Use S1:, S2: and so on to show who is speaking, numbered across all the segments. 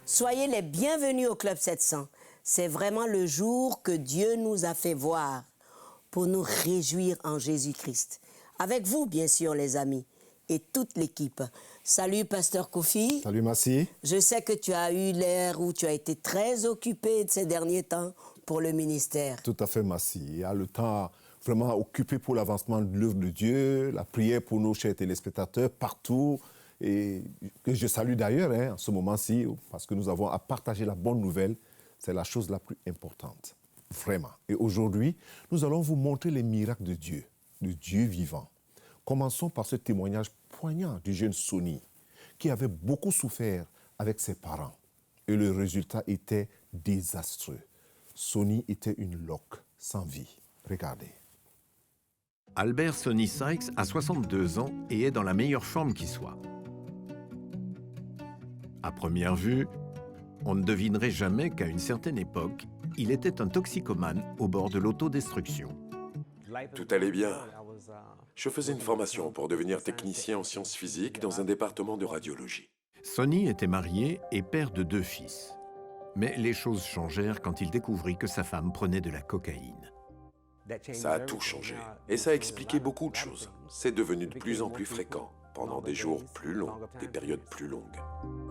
S1: Soyez les bienvenus au Club 700. C'est vraiment le jour que Dieu nous a fait voir pour nous réjouir en Jésus-Christ. Avec vous, bien sûr, les amis, et toute l'équipe. Salut, Pasteur Kofi.
S2: Salut, Massi.
S1: Je sais que tu as eu l'air où tu as été très occupé de ces derniers temps pour le ministère.
S2: Tout à fait, Massi. Il y a le temps vraiment occupé pour l'avancement de l'œuvre de Dieu, la prière pour nos chers téléspectateurs partout, et que je salue d'ailleurs en ce moment-ci, parce que nous avons à partager la bonne nouvelle. C'est la chose la plus importante, vraiment. Et aujourd'hui, nous allons vous montrer les miracles de Dieu vivant. Commençons par ce témoignage poignant du jeune Sonny, qui avait beaucoup souffert avec ses parents. Et le résultat était désastreux. Sonny était une loque sans vie. Regardez.
S3: Albert Sonny Sykes a 62 ans et est dans la meilleure forme qui soit. À première vue, on ne devinerait jamais qu'à une certaine époque, il était un toxicomane au bord de l'autodestruction.
S4: Tout allait bien. Je faisais une formation pour devenir technicien en sciences physiques dans un département de radiologie.
S3: Sonny était marié et père de 2 fils. Mais les choses changèrent quand il découvrit que sa femme prenait de la cocaïne.
S4: Ça a tout changé. Et ça a expliqué beaucoup de choses. C'est devenu de plus en plus fréquent, pendant des jours plus longs, des périodes plus longues.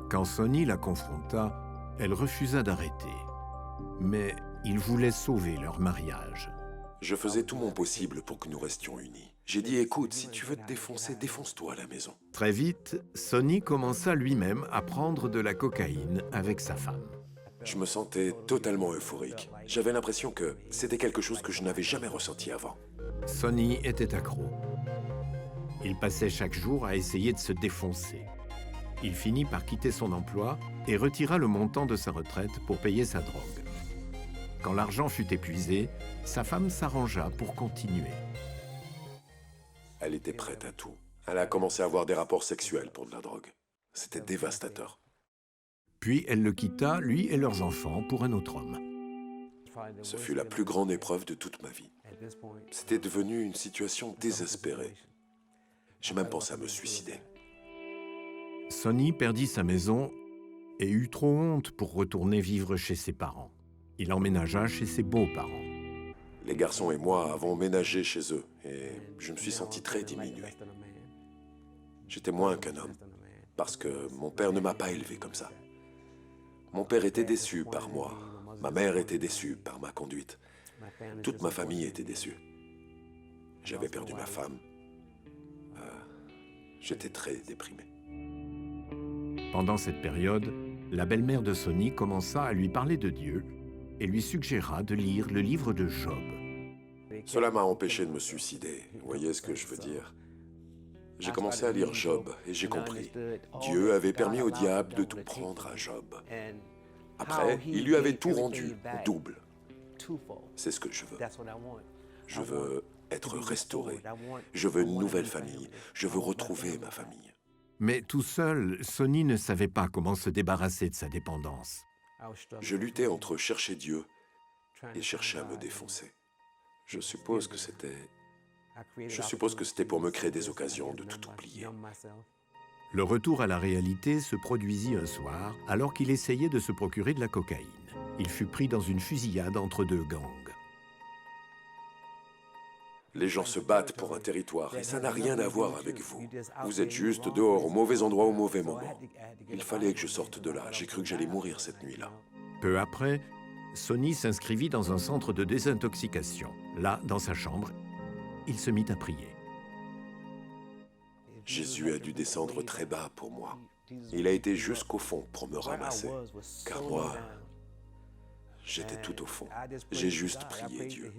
S3: Quand Sonny la confronta, elle refusa d'arrêter. Mais il voulait sauver leur mariage.
S4: Je faisais tout mon possible pour que nous restions unis. J'ai dit, écoute, si tu veux te défoncer, défonce-toi à la maison.
S3: Très vite, Sonny commença lui-même à prendre de la cocaïne avec sa femme.
S4: Je me sentais totalement euphorique. J'avais l'impression que c'était quelque chose que je n'avais jamais ressenti avant.
S3: Sonny était accro. Il passait chaque jour à essayer de se défoncer. Il finit par quitter son emploi et retira le montant de sa retraite pour payer sa drogue. Quand l'argent fut épuisé, sa femme s'arrangea pour continuer.
S4: Elle était prête à tout. Elle a commencé à avoir des rapports sexuels pour de la drogue. C'était dévastateur.
S3: Puis elle le quitta, lui et leurs enfants, pour un autre homme.
S4: Ce fut la plus grande épreuve de toute ma vie. C'était devenu une situation désespérée. J'ai même pensé à me suicider.
S3: Sonny perdit sa maison et eut trop honte pour retourner vivre chez ses parents. Il emménagea chez ses beaux-parents.
S4: Les garçons et moi avons emménagé chez eux et je me suis senti très diminué. J'étais moins qu'un homme parce que mon père ne m'a pas élevé comme ça. Mon père était déçu par moi. Ma mère était déçue par ma conduite. Toute ma famille était déçue. J'avais perdu ma femme. J'étais très déprimé.
S3: Pendant cette période, la belle-mère de Sonny commença à lui parler de Dieu et lui suggéra de lire le livre de Job.
S4: Cela m'a empêché de me suicider. Vous voyez ce que je veux dire? J'ai commencé à lire Job et j'ai compris. Dieu avait permis au diable de tout prendre à Job. Après, il lui avait tout rendu au double. C'est ce que je veux. Je veux être restauré. Je veux une nouvelle famille. Je veux retrouver ma famille.
S3: Mais tout seul, Sonny ne savait pas comment se débarrasser de sa dépendance.
S4: Je luttais entre chercher Dieu et chercher à me défoncer. Je suppose que c'était pour me créer des occasions de tout oublier.
S3: Le retour à la réalité se produisit un soir alors qu'il essayait de se procurer de la cocaïne. Il fut pris dans une fusillade entre 2 gangs.
S4: Les gens se battent pour un territoire et ça n'a rien à voir avec vous. Vous êtes juste dehors, au mauvais endroit, au mauvais moment. Il fallait que je sorte de là. J'ai cru que j'allais mourir cette nuit-là.
S3: Peu après, Sonny s'inscrivit dans un centre de désintoxication. Là, dans sa chambre, il se mit à prier.
S4: Jésus a dû descendre très bas pour moi. Il a été jusqu'au fond pour me ramasser. Car moi, j'étais tout au fond. J'ai juste prié Dieu.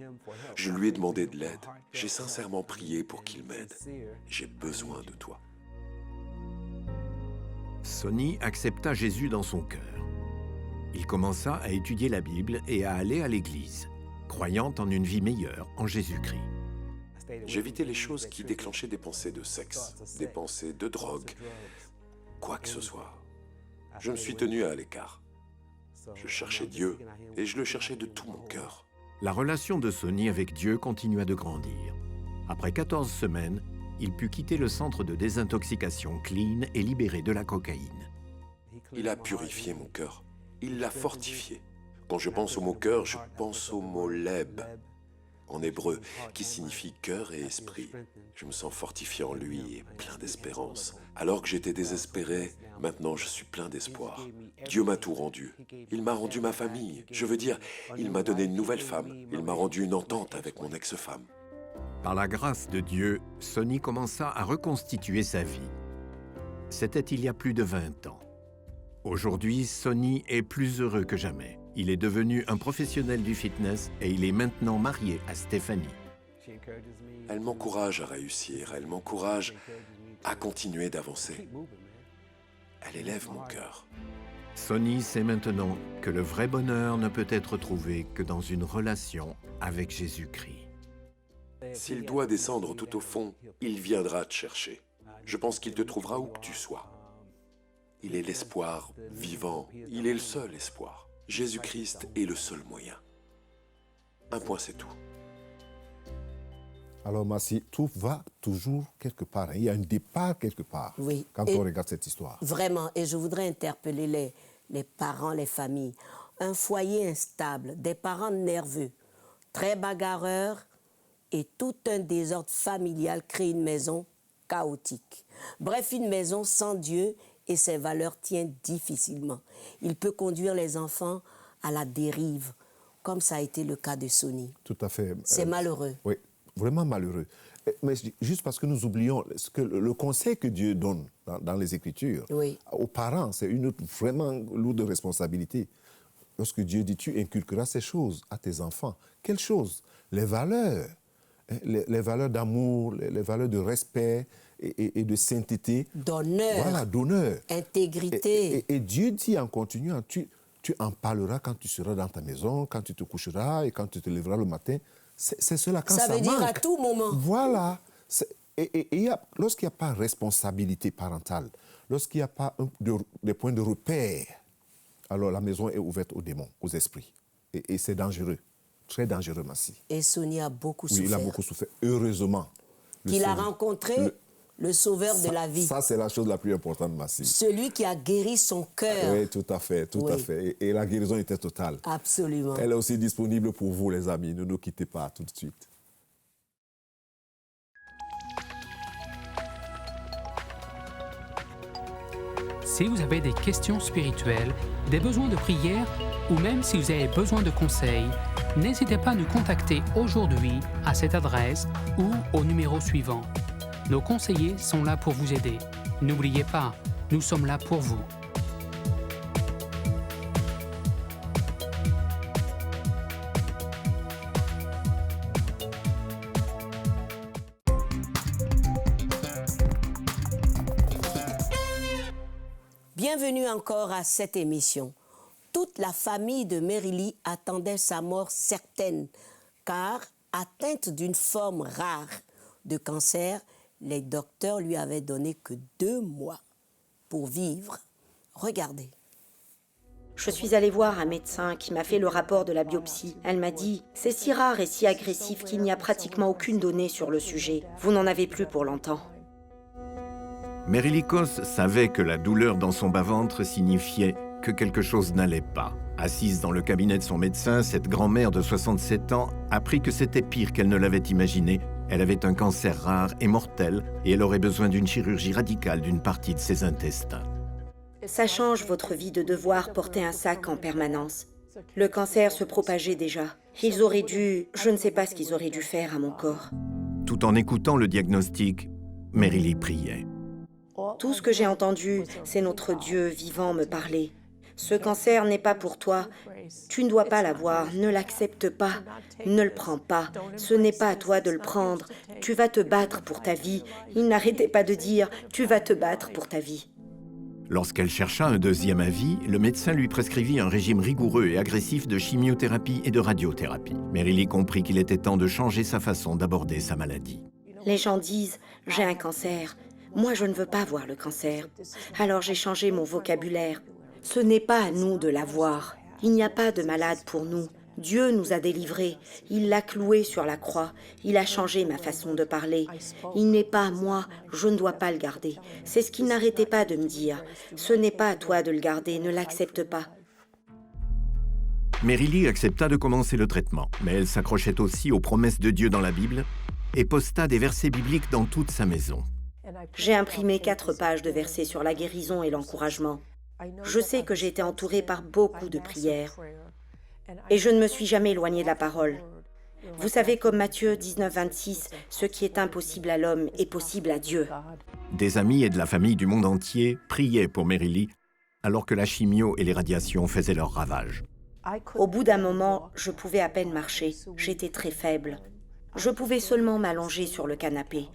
S4: Je lui ai demandé de l'aide. J'ai sincèrement prié pour qu'il m'aide. J'ai besoin de toi.
S3: Sonny accepta Jésus dans son cœur. Il commença à étudier la Bible et à aller à l'église, croyant en une vie meilleure en Jésus-Christ.
S4: J'évitais les choses qui déclenchaient des pensées de sexe, des pensées de drogue, quoi que ce soit. Je me suis tenu à l'écart. Je cherchais Dieu et je le cherchais de tout mon cœur.
S3: La relation de Sonny avec Dieu continua de grandir. Après 14 semaines, il put quitter le centre de désintoxication clean et libéré de la cocaïne.
S4: Il a purifié mon cœur. Il l'a fortifié. Quand je pense au mot cœur, je pense au mot leb, en hébreu, qui signifie cœur et esprit. Je me sens fortifié en lui et plein d'espérance. Alors que j'étais désespéré, maintenant je suis plein d'espoir. Dieu m'a tout rendu. Il m'a rendu ma famille. Je veux dire, il m'a donné une nouvelle femme. Il m'a rendu une entente avec mon ex-femme.
S3: Par la grâce de Dieu, Sonny commença à reconstituer sa vie. C'était il y a plus de 20 ans. Aujourd'hui, Sonny est plus heureux que jamais. Il est devenu un professionnel du fitness et il est maintenant marié à Stéphanie.
S4: Elle m'encourage à réussir. Elle m'encourage à continuer d'avancer. Elle élève mon cœur.
S3: Sonny sait maintenant que le vrai bonheur ne peut être trouvé que dans une relation avec Jésus-Christ.
S4: S'il doit descendre tout au fond, il viendra te chercher. Je pense qu'il te trouvera où que tu sois. Il est l'espoir vivant. Il est le seul espoir. Jésus-Christ est le seul moyen. Un point, c'est tout.
S2: Alors, Massi, tout va toujours quelque part. Il y a un départ quelque part
S1: Oui.
S2: quand
S1: Et
S2: on regarde cette histoire.
S1: Vraiment, et je voudrais interpeller les parents, les familles. Un foyer instable, des parents nerveux, très bagarreurs, et tout un désordre familial crée une maison chaotique. Bref, une maison sans Dieu et ses valeurs tient difficilement. Il peut conduire les enfants à la dérive, comme ça a été le cas de Sonny.
S2: Tout à fait.
S1: C'est malheureux.
S2: Oui, vraiment malheureux. Mais juste parce que nous oublions que le conseil que Dieu donne dans les Écritures,
S1: Oui.
S2: aux parents, c'est une autre vraiment lourde responsabilité. Lorsque Dieu dit, tu inculqueras ces choses à tes enfants. Quelles choses? Les valeurs. Les valeurs d'amour, les valeurs de respect et de sainteté.
S1: D'honneur.
S2: Voilà, d'honneur.
S1: Intégrité.
S2: Et Dieu dit en continuant, tu en parleras quand tu seras dans ta maison, quand tu te coucheras et quand tu te lèveras le matin. C'est cela quand ça
S1: Ça veut dire
S2: manque.
S1: à tout moment.
S2: Voilà. Lorsqu'il n'y a pas de responsabilité parentale, lorsqu'il n'y a pas des points de repère, alors la maison est ouverte aux démons, aux esprits. Et c'est dangereux. Très dangereux, Massi.
S1: Et Sonny a beaucoup souffert.
S2: Oui, il a beaucoup souffert, heureusement.
S1: Qu'il a rencontré le sauveur de la vie.
S2: Ça, c'est la chose la plus importante, Massi.
S1: Celui qui a guéri son cœur.
S2: Oui, tout à fait, tout à fait. Et la guérison était totale.
S1: Absolument.
S2: Elle est aussi disponible pour vous, les amis. Ne nous quittez pas tout de suite.
S5: Si vous avez des questions spirituelles, des besoins de prière ou même si vous avez besoin de conseils, n'hésitez pas à nous contacter aujourd'hui à cette adresse ou au numéro suivant. Nos conseillers sont là pour vous aider. N'oubliez pas, nous sommes là pour vous.
S1: Bienvenue encore à cette émission. Toute la famille de Mary Lee attendait sa mort certaine, car atteinte d'une forme rare de cancer, les docteurs lui avaient donné que 2 mois pour vivre. Regardez.
S6: Je suis allée voir un médecin qui m'a fait le rapport de la biopsie. Elle m'a dit « C'est si rare et si agressif qu'il n'y a pratiquement aucune donnée sur le sujet. Vous n'en avez plus pour longtemps. »
S3: Mary Lee Kos savait que la douleur dans son bas-ventre signifiait que quelque chose n'allait pas. Assise dans le cabinet de son médecin, cette grand-mère de 67 ans apprit que c'était pire qu'elle ne l'avait imaginé. Elle avait un cancer rare et mortel et elle aurait besoin d'une chirurgie radicale d'une partie de ses intestins.
S6: Ça change votre vie de devoir porter un sac en permanence. Le cancer se propageait déjà. Ils auraient dû... Je ne sais pas ce qu'ils auraient dû faire à mon corps.
S3: Tout en écoutant le diagnostic, Mary Lee priait.
S6: Tout ce que j'ai entendu, c'est notre Dieu vivant me parler. Ce cancer n'est pas pour toi. Tu ne dois pas l'avoir. Ne l'accepte pas. Ne le prends pas. Ce n'est pas à toi de le prendre. Tu vas te battre pour ta vie. Il n'arrêtait pas de dire « Tu vas te battre pour ta vie ».
S3: Lorsqu'elle chercha un deuxième avis, le médecin lui prescrivit un régime rigoureux et agressif de chimiothérapie et de radiothérapie. Mary Lee comprit qu'il était temps de changer sa façon d'aborder sa maladie.
S6: Les gens disent « J'ai un cancer ». Moi, je ne veux pas voir le cancer. Alors j'ai changé mon vocabulaire. Ce n'est pas à nous de l'avoir. Il n'y a pas de malade pour nous. Dieu nous a délivrés. Il l'a cloué sur la croix. Il a changé ma façon de parler. Il n'est pas à moi, je ne dois pas le garder. C'est ce qu'il n'arrêtait pas de me dire. Ce n'est pas à toi de le garder, ne l'accepte pas.
S3: Mary Lee accepta de commencer le traitement, mais elle s'accrochait aussi aux promesses de Dieu dans la Bible et posta des versets bibliques dans toute sa maison.
S6: J'ai imprimé 4 pages de versets sur la guérison et l'encouragement. Je sais que j'ai été entourée par beaucoup de prières et je ne me suis jamais éloignée de la parole. Vous savez, comme Matthieu 19, 26, ce qui est impossible à l'homme est possible à Dieu.
S3: Des amis et de la famille du monde entier priaient pour Mary Lee alors que la chimio et les radiations faisaient leurs ravages.
S6: Au bout d'un moment, je pouvais à peine marcher. J'étais très faible. Je pouvais seulement m'allonger sur le canapé.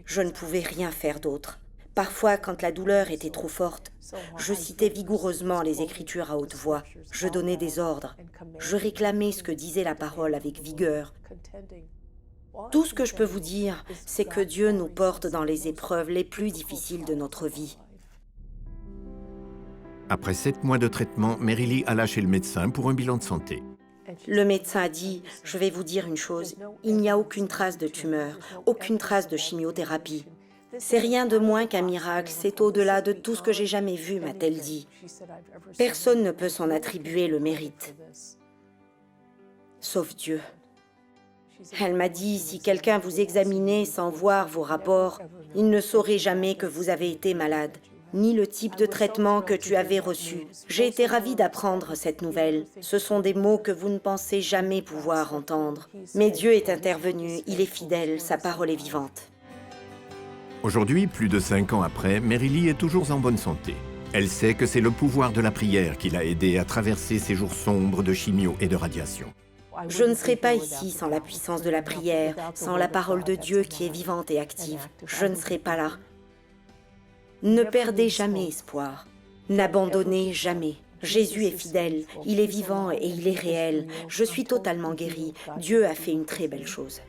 S6: Je ne pouvais rien faire d'autre. Parfois, quand la douleur était trop forte, je citais vigoureusement les Écritures à haute voix. Je donnais des ordres. Je réclamais ce que disait la parole avec vigueur. Tout ce que je peux vous dire, c'est que Dieu nous porte dans les épreuves les plus difficiles de notre vie.
S3: Après 7 mois de traitement, Mary Lee alla chez le médecin pour un bilan de santé.
S6: Le médecin a dit, je vais vous dire une chose, il n'y a aucune trace de tumeur, aucune trace de chimiothérapie. C'est rien de moins qu'un miracle, c'est au-delà de tout ce que j'ai jamais vu, m'a-t-elle dit. Personne ne peut s'en attribuer le mérite, sauf Dieu. Elle m'a dit, si quelqu'un vous examinait sans voir vos rapports, il ne saurait jamais que vous avez été malade, ni le type de traitement que tu avais reçu. J'ai été ravie d'apprendre cette nouvelle. Ce sont des mots que vous ne pensez jamais pouvoir entendre. Mais Dieu est intervenu, il est fidèle, sa parole est vivante.
S3: Aujourd'hui, plus de 5 ans après, Mary Lee est toujours en bonne santé. Elle sait que c'est le pouvoir de la prière qui l'a aidée à traverser ces jours sombres de chimio et de radiation.
S6: Je ne serais pas ici sans la puissance de la prière, sans la parole de Dieu qui est vivante et active. Je ne serais pas là. Ne perdez jamais espoir. N'abandonnez jamais. Jésus est fidèle, il est vivant et il est réel. Je suis totalement guérie. Dieu a fait une très belle chose.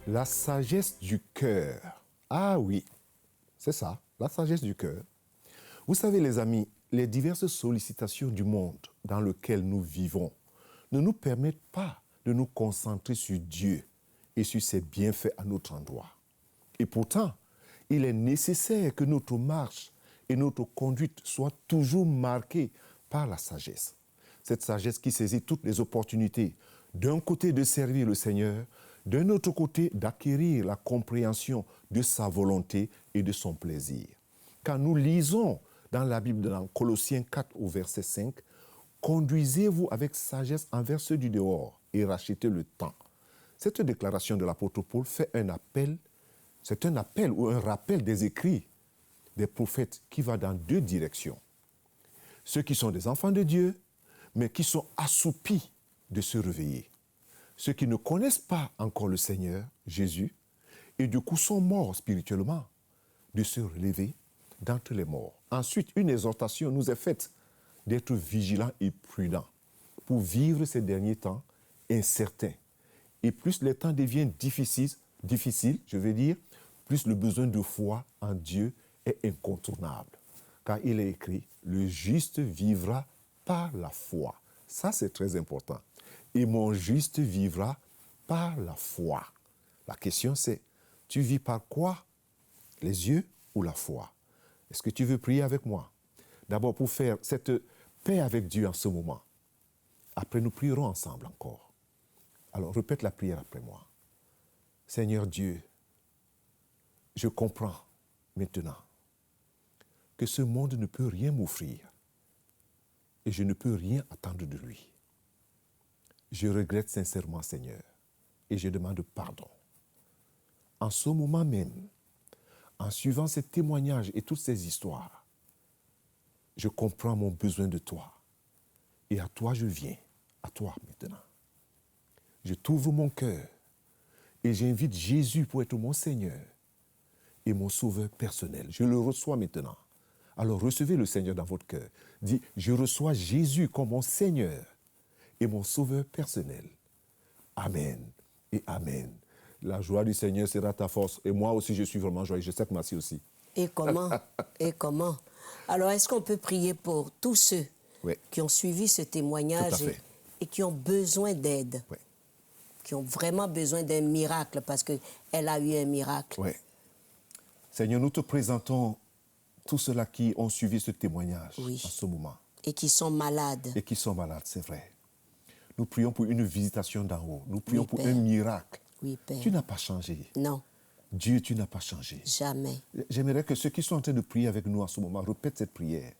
S2: La sagesse du cœur. Ah oui, c'est ça, la sagesse du cœur. Vous savez, les amis, les diverses sollicitations du monde dans lequel nous vivons ne nous permettent pas de nous concentrer sur Dieu et sur ses bienfaits à notre endroit. Et pourtant, il est nécessaire que notre marche et notre conduite soient toujours marquées par la sagesse. Cette sagesse qui saisit toutes les opportunités, d'un côté de servir le Seigneur, d'un autre côté d'acquérir la compréhension de sa volonté et de son plaisir. Quand nous lisons dans la Bible, dans Colossiens 4 au verset 5, « Conduisez-vous avec sagesse envers ceux du dehors et rachetez le temps ». Cette déclaration de l'apôtre Paul fait un appel. C'est un appel ou un rappel des écrits des prophètes qui va dans 2 directions. Ceux qui sont des enfants de Dieu, mais qui sont assoupis de se réveiller. Ceux qui ne connaissent pas encore le Seigneur, Jésus, et du coup sont morts spirituellement, de se relever d'entre les morts. Ensuite, une exhortation nous est faite d'être vigilants et prudents pour vivre ces derniers temps incertains. Et plus les temps deviennent difficiles, je veux dire, plus le besoin de foi en Dieu est incontournable. Car il est écrit, le juste vivra par la foi. Ça, c'est très important. Et mon juste vivra par la foi. La question, c'est, tu vis par quoi? Les yeux ou la foi? Est-ce que tu veux prier avec moi? D'abord, pour faire cette paix avec Dieu en ce moment. Après, nous prierons ensemble encore. Alors, répète la prière après moi. Seigneur Dieu, je comprends maintenant que ce monde ne peut rien m'offrir et je ne peux rien attendre de lui. Je regrette sincèrement, Seigneur, et je demande pardon. En ce moment même, en suivant ces témoignages et toutes ces histoires, je comprends mon besoin de toi. Et à toi je viens, à toi maintenant. Je t'ouvre mon cœur et j'invite Jésus pour être mon Seigneur et mon sauveur personnel. Je le reçois maintenant. Alors recevez le Seigneur dans votre cœur. Dis, je reçois Jésus comme mon Seigneur et mon sauveur personnel. Amen et amen. La joie du Seigneur sera ta force. Et moi aussi, je suis vraiment joyeux. Je sais que Massi aussi.
S1: Et comment? Et comment? Alors, est-ce qu'on peut prier pour tous ceux
S2: Oui.
S1: qui ont suivi ce témoignage
S2: Tout à fait.
S1: et qui ont besoin d'aide,
S2: Oui.
S1: qui ont vraiment besoin d'un miracle parce qu'elle a eu un miracle.
S2: Oui. Seigneur, nous te présentons tous ceux-là qui ont suivi ce témoignage
S1: Oui.
S2: en ce moment
S1: Et qui sont malades.
S2: et qui sont malades, c'est vrai. Nous prions pour une visitation d'en haut. Nous prions
S1: Oui,
S2: pour
S1: Père.
S2: un miracle.
S1: Oui, Père.
S2: Tu n'as pas changé.
S1: Non,
S2: Dieu, tu n'as pas changé.
S1: jamais.
S2: J'aimerais que ceux qui sont en train de prier avec nous en ce moment répètent cette prière.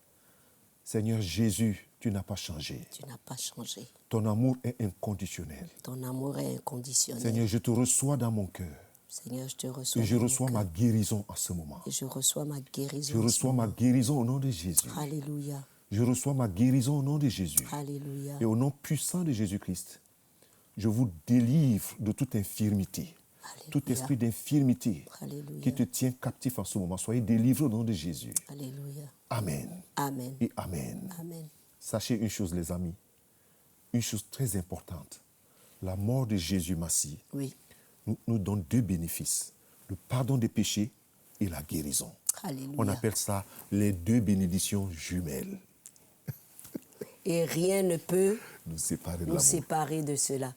S2: Seigneur Jésus, tu n'as pas changé.
S1: Tu n'as pas changé.
S2: Ton amour est inconditionnel.
S1: Ton amour est inconditionnel.
S2: Seigneur, je te reçois dans mon cœur.
S1: Seigneur, je te reçois.
S2: Et je
S1: dans mon
S2: reçois
S1: cœur.
S2: ma guérison en ce moment.
S1: Et je reçois ma guérison.
S2: Je
S1: en ce
S2: reçois ma
S1: moment.
S2: guérison au nom de Jésus.
S1: Alléluia.
S2: Je reçois ma guérison au nom de Jésus.
S1: Alléluia.
S2: Et au nom puissant de Jésus-Christ, je vous délivre de toute infirmité.
S1: Alléluia.
S2: Tout esprit d'infirmité
S1: Alléluia.
S2: qui te tient captif en ce moment. Soyez délivrés au nom de Jésus.
S1: Alléluia.
S2: Amen.
S1: Amen.
S2: Et Amen.
S1: Amen.
S2: Sachez une chose, les amis, une chose très importante. La mort de Jésus Messie
S1: Oui.
S2: nous donne deux bénéfices. Le pardon des péchés et la guérison.
S1: Alléluia.
S2: On appelle ça les deux bénédictions jumelles.
S1: Et rien ne peut
S2: Nous séparer de
S1: nous
S2: l'amour.
S1: séparer de cela.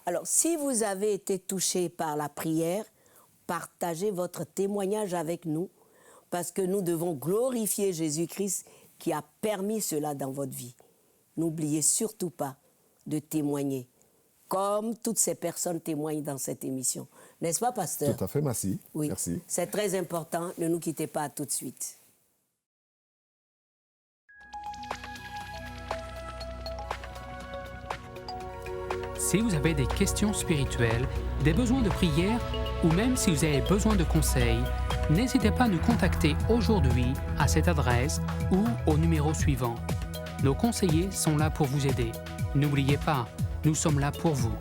S1: Alors, si vous avez été touché par la prière, partagez votre témoignage avec nous, parce que nous devons glorifier Jésus-Christ qui a permis cela dans votre vie. N'oubliez surtout pas de témoigner, comme toutes ces personnes témoignent dans cette émission. N'est-ce pas, pasteur?
S2: Tout à fait, merci.
S1: Oui,
S2: Merci.
S1: c'est très important. Ne nous quittez pas tout de suite.
S5: Si vous avez des questions spirituelles, des besoins de prière ou même si vous avez besoin de conseils, n'hésitez pas à nous contacter aujourd'hui à cette adresse ou au numéro suivant. Nos conseillers sont là pour vous aider. N'oubliez pas, nous sommes là pour vous.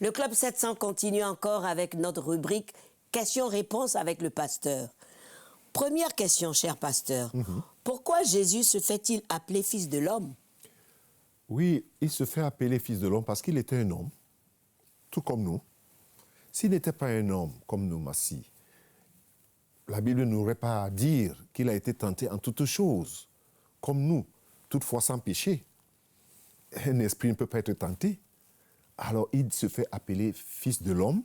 S1: Le Club 700 continue encore avec notre rubrique questions-réponses avec le pasteur. Première question, cher pasteur. Pourquoi Jésus se fait-il appeler fils de l'homme?
S2: Oui, il se fait appeler fils de l'homme parce qu'il était un homme, tout comme nous. S'il n'était pas un homme comme nous, Massi, la Bible n'aurait pas à dire qu'il a été tenté en toutes choses, comme nous, toutefois sans péché. Un esprit ne peut pas être tenté. Alors il se fait appeler fils de l'homme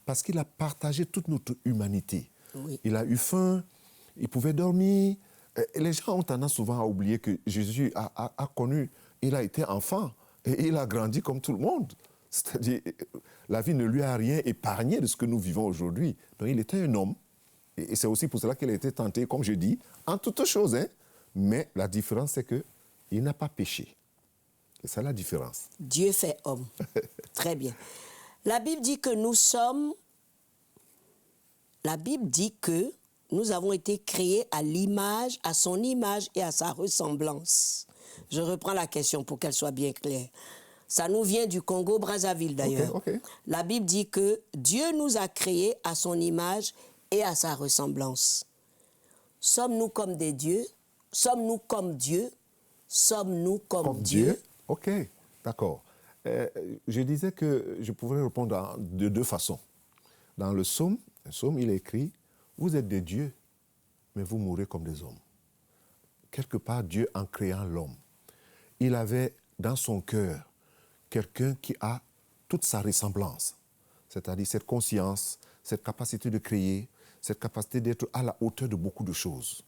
S2: parce qu'il a partagé toute notre humanité.
S1: Oui.
S2: Il a eu faim, il pouvait dormir. Et les gens ont tendance souvent à oublier que Jésus a connu, il a été enfant et il a grandi comme tout le monde. C'est-à-dire, la vie ne lui a rien épargné de ce que nous vivons aujourd'hui. Donc il était un homme. Et c'est aussi pour cela qu'il a été tenté, comme je dis, en toutes choses. Hein. Mais la différence, c'est qu'il n'a pas péché. C'est ça la différence.
S1: Dieu fait homme. Très bien. La Bible dit que nous sommes... La Bible dit que nous avons été créés à l'image, à son image et à sa ressemblance. Je reprends la question pour qu'elle soit bien claire. Ça nous vient du Congo-Brazzaville d'ailleurs.
S2: Ok.
S1: La Bible dit que Dieu nous a créés à son image et à sa ressemblance. Sommes-nous comme des dieux? Sommes-nous comme Dieu? Sommes-nous comme Dieu?
S2: Ok, d'accord. Je disais que je pouvais répondre de deux façons. Dans le psaume, il est écrit « Vous êtes des dieux, mais vous mourrez comme des hommes ». Quelque part, Dieu, en créant l'homme, il avait dans son cœur quelqu'un qui a toute sa ressemblance, c'est-à-dire cette conscience, cette capacité de créer, cette capacité d'être à la hauteur de beaucoup de choses.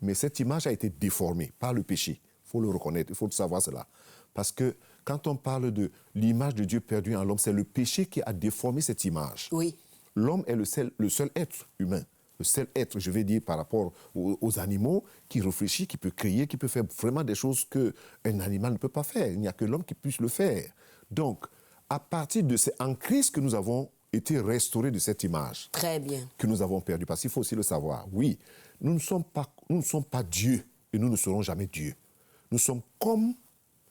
S2: Mais cette image a été déformée par le péché. Il faut le reconnaître, il faut savoir cela. Parce que quand on parle de l'image de Dieu perdue en l'homme, c'est le péché qui a déformé cette image.
S1: Oui.
S2: L'homme est le seul être humain, le seul être, je vais dire, par rapport aux animaux, qui réfléchit, qui peut créer, qui peut faire vraiment des choses qu'un animal ne peut pas faire. Il n'y a que l'homme qui puisse le faire. Donc, à partir de c'est en Christ que nous avons été restaurés de cette image.
S1: Très bien.
S2: Que nous avons perdue. Parce qu'il faut aussi le savoir. Oui, nous ne sommes pas Dieu et nous ne serons jamais Dieu. Nous sommes comme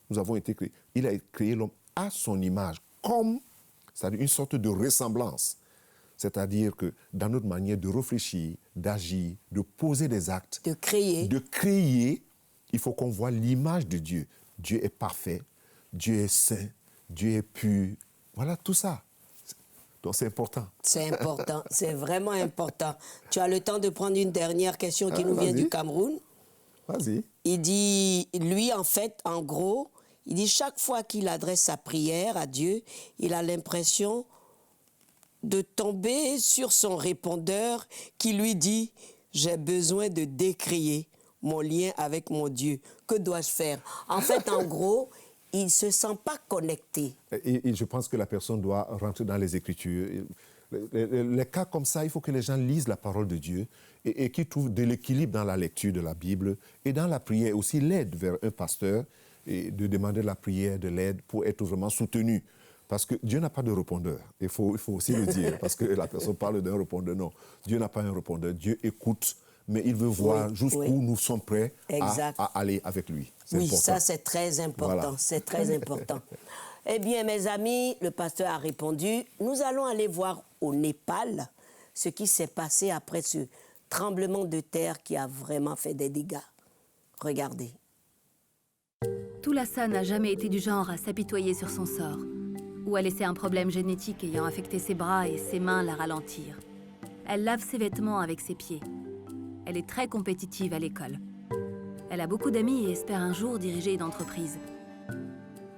S2: nous avons été créés. Il a créé l'homme à son image, comme, c'est-à-dire une sorte de ressemblance. C'est-à-dire que dans notre manière de réfléchir, d'agir, de poser des actes,
S1: De créer.
S2: il faut qu'on voit l'image de Dieu. Dieu est parfait. Dieu est saint, Dieu est pur. Voilà tout ça. Donc c'est important.
S1: C'est important, c'est vraiment important. Tu as le temps de prendre une dernière question qui nous vient du Cameroun.
S2: Vas-y.
S1: Il dit, lui en fait, en gros, il dit chaque fois qu'il adresse sa prière à Dieu, il a l'impression de tomber sur son répondeur qui lui dit « J'ai besoin de décrier mon lien avec mon Dieu. Que dois-je faire ?» En fait, en gros, il ne se sent pas connecté.
S2: Et je pense que la personne doit rentrer dans les Écritures. Les cas comme ça, il faut que les gens lisent la parole de Dieu et qu'ils trouvent de l'équilibre dans la lecture de la Bible et dans la prière aussi, l'aide vers un pasteur et de demander la prière, de l'aide pour être vraiment soutenu. Parce que Dieu n'a pas de répondeur. Il faut aussi le dire, parce que la personne parle d'un répondeur. Non, Dieu n'a pas un répondeur. Dieu écoute, mais il veut voir jusqu'où nous sommes prêts à aller avec lui.
S1: Oui, important. Ça c'est très important. Voilà. C'est très important. Eh bien, mes amis, le pasteur a répondu. Nous allons aller voir au Népal ce qui s'est passé après ce tremblement de terre qui a vraiment fait des dégâts. Regardez.
S7: Tulasa n'a jamais été du genre à s'apitoyer sur son sort ou à laisser un problème génétique ayant affecté ses bras et ses mains la ralentir. Elle lave ses vêtements avec ses pieds. Elle est très compétitive à l'école. Elle a beaucoup d'amis et espère un jour diriger une entreprise.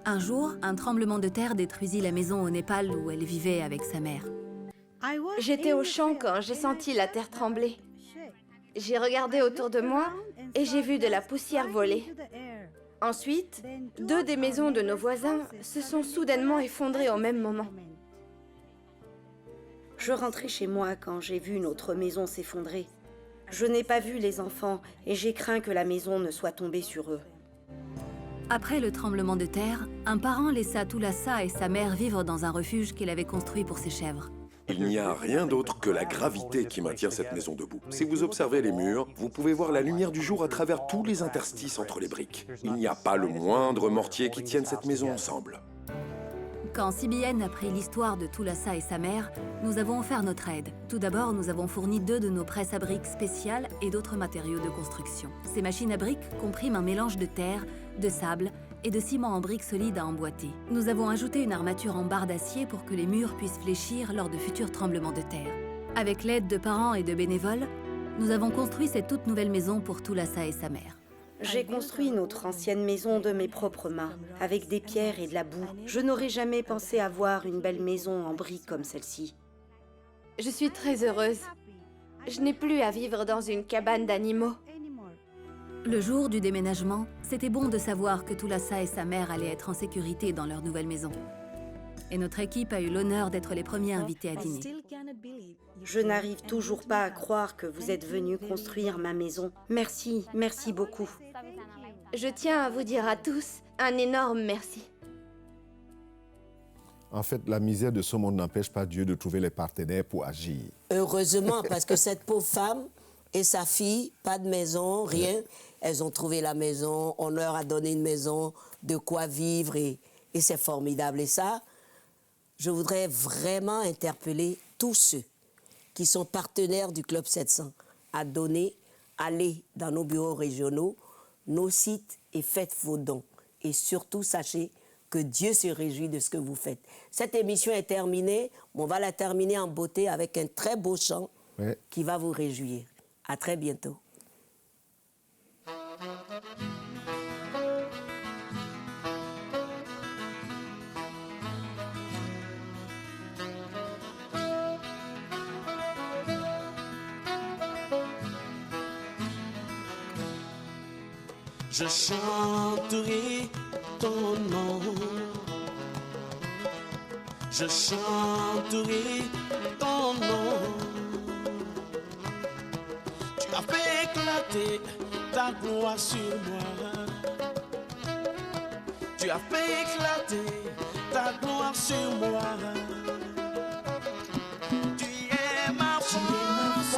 S7: Un jour, un tremblement de terre détruisit la maison au Népal où elle vivait avec sa mère.
S8: J'étais au champ quand j'ai senti la terre trembler. J'ai regardé autour de moi et j'ai vu de la poussière voler. Ensuite, 2 des maisons de nos voisins se sont soudainement effondrées au même moment.
S6: Je rentrais chez moi quand j'ai vu notre maison s'effondrer. Je n'ai pas vu les enfants et j'ai craint que la maison ne soit tombée sur eux.
S7: Après le tremblement de terre, un parent laissa Tulasa et sa mère vivre dans un refuge qu'il avait construit pour ses chèvres.
S4: Il n'y a rien d'autre que la gravité qui maintient cette maison debout. Si vous observez les murs, vous pouvez voir la lumière du jour à travers tous les interstices entre les briques. Il n'y a pas le moindre mortier qui tienne cette maison ensemble.
S7: Quand CBN a pris l'histoire de Tulasa et sa mère, nous avons offert notre aide. Tout d'abord, nous avons fourni 2 de nos presses à briques spéciales et d'autres matériaux de construction. Ces machines à briques compriment un mélange de terre, de sable et de ciment en briques solides à emboîter. Nous avons ajouté une armature en barre d'acier pour que les murs puissent fléchir lors de futurs tremblements de terre. Avec l'aide de parents et de bénévoles, nous avons construit cette toute nouvelle maison pour Tulasa et sa mère.
S6: J'ai construit notre ancienne maison de mes propres mains, avec des pierres et de la boue. Je n'aurais jamais pensé avoir une belle maison en briques comme celle-ci.
S8: Je suis très heureuse. Je n'ai plus à vivre dans une cabane d'animaux.
S7: Le jour du déménagement, c'était bon de savoir que Tulasa et sa mère allaient être en sécurité dans leur nouvelle maison. Et notre équipe a eu l'honneur d'être les premiers invités à dîner.
S6: Je n'arrive toujours pas à croire que vous êtes venus construire ma maison. Merci, merci beaucoup.
S8: Je tiens à vous dire à tous un énorme merci.
S2: En fait, la misère de ce monde n'empêche pas Dieu de trouver les partenaires pour agir.
S1: Heureusement, parce que cette pauvre femme et sa fille, pas de maison, rien. Elles ont trouvé la maison, on leur a donné une maison, de quoi vivre et c'est formidable. Et ça, je voudrais vraiment interpeller tous ceux qui sont partenaires du Club 700 à donner, allez dans nos bureaux régionaux, nos sites et faites vos dons. Et surtout, sachez que Dieu se réjouit de ce que vous faites. Cette émission est terminée, on va la terminer en beauté avec un très beau chant qui va vous réjouir. À très bientôt.
S9: Je chanterai ton nom. Je chanterai ton nom. Tu as fait éclater ta gloire sur moi. Tu as fait éclater ta gloire sur moi. Tu es ma force,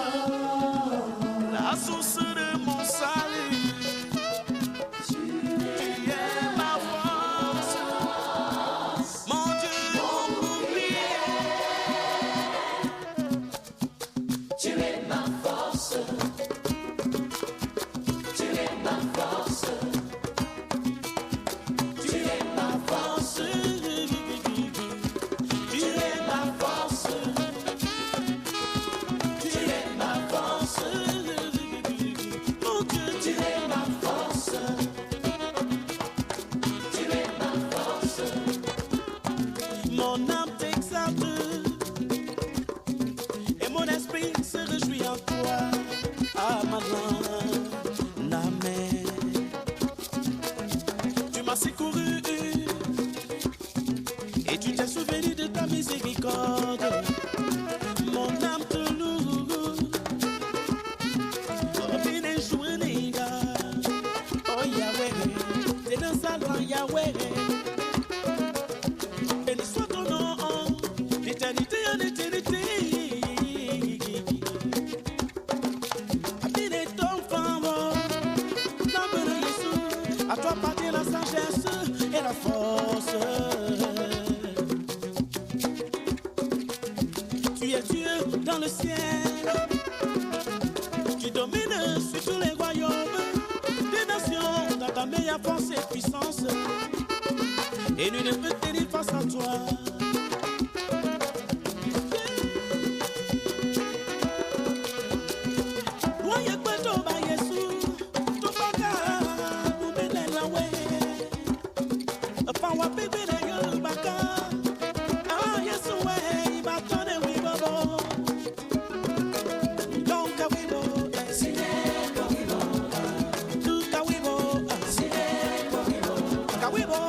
S9: la source de mon salut. Tu es ma force. secouru et tu t'es souvenu de ta miséricorde. Mon âme te loue. Oh, bien joué, oh Yahweh, t'es dans sa loi, Yahweh. Béni soit ton nom, d'éternité en éternité. Béni ton femme, l'âme de Jésus. À toi appartient la sagesse et la force. Tu es Dieu dans le ciel. Tu domines sur tous les royaumes des nations dans ta meilleure force et puissance. Et nul ne peut tenir face à toi. We